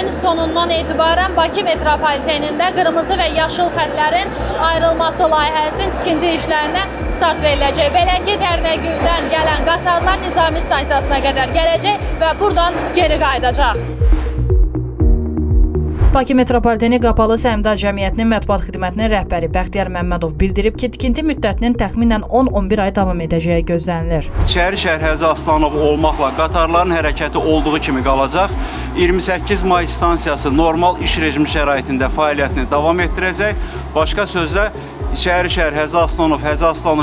ilin sonundan etibarən Bakı metropolitenində qırmızı və yaşıl xətlərin ayrılması layihəsinin tikinti işlərinə start veriləcək. Belə ki, Dərnəgüldən gələn qatarlar Nizami stansiyasına qədər gələcək və buradan geri qayıdacaq. Bakı Metropoliteni Qapalı Səhmdar Cəmiyyətinin mətbuat xidmətinin rəhbəri Bəxtiyar Məmmədov bildirib ki, tikinti müddətinin təxminən 10-11 ay davam edəcəyi gözlənilir. İçəri şəhər Həzi Aslanov olmaqla qatarların hərəkəti olduğu kimi qalacaq. 28 may stansiyası normal iş rejimi şəraitində fəaliyyətini davam etdirəcək. Başqa sözlə, İçəri şəhər Həzi Aslanov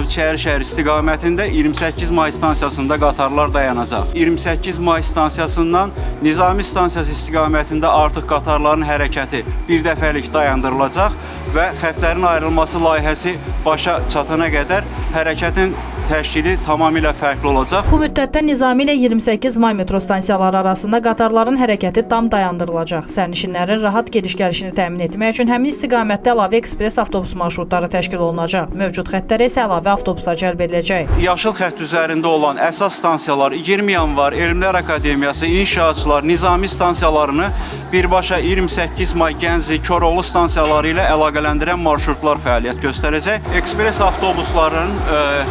İçəri şəhər istiqamətində 28 may stansiyasında qatarlar dayanacaq. 28 may stansiyasından Nizami stansiyası istiqamətində artıq qatarların hərəkəti bir dəfəlik dayandırılacaq və xətlərin ayrılması layihəsi başa çatana qədər hərəkətin təşkili tamamilə fərqli olacaq. Bu müddətdə Nizami ilə 28 may metro stansiyaları arasında qatarların hərəkəti tam dayandırılacaq. Sərnişinlərin rahat gediş-gəlişini təmin etmək üçün həmin istiqamətdə əlavə ekspres avtobus marşrutları təşkil olunacaq. Mövcud xəttlərə isə əlavə avtobuslar cəlb ediləcək. Yaşıl xətt üzərində olan əsas stansiyalar 20 yanvar Elmlər Akademiyası, İnşaatçılar, Nizami stansiyalarını birbaşa 28 may Gəncə, Koroğlu stansiyaları ilə əlaqələndirən marşrutlar fəaliyyət göstərəcək. Ekspres avtobusların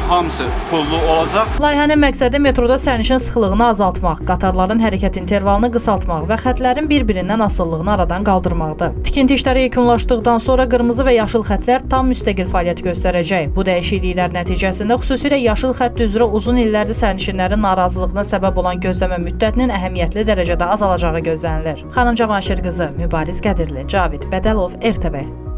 hamısı pullu olacaq. Layihənin məqsədi metroda sərnişin sıxlığını azaltmaq, qatarların hərəkət intervalını qısaltmaq və xətlərin bir-birindən asıllığını aradan qaldırmaqdır. Tikinti işləri yekunlaşdıqdan sonra qırmızı və yaşıl xətlər tam müstəqil fəaliyyət göstərəcək. Bu dəyişikliklər nəticəsində xüsusilə yaşıl xətt üzrə uzun illərdir sərnişinlərin narazılığına səbəb olan gözləmə müddətinin əhəmiyyətli dərəcədə azalacağı gözlənilir. Xanım Cavanşir qızı, Mübariz Qədirli, Cavid Bədəlov, RTV.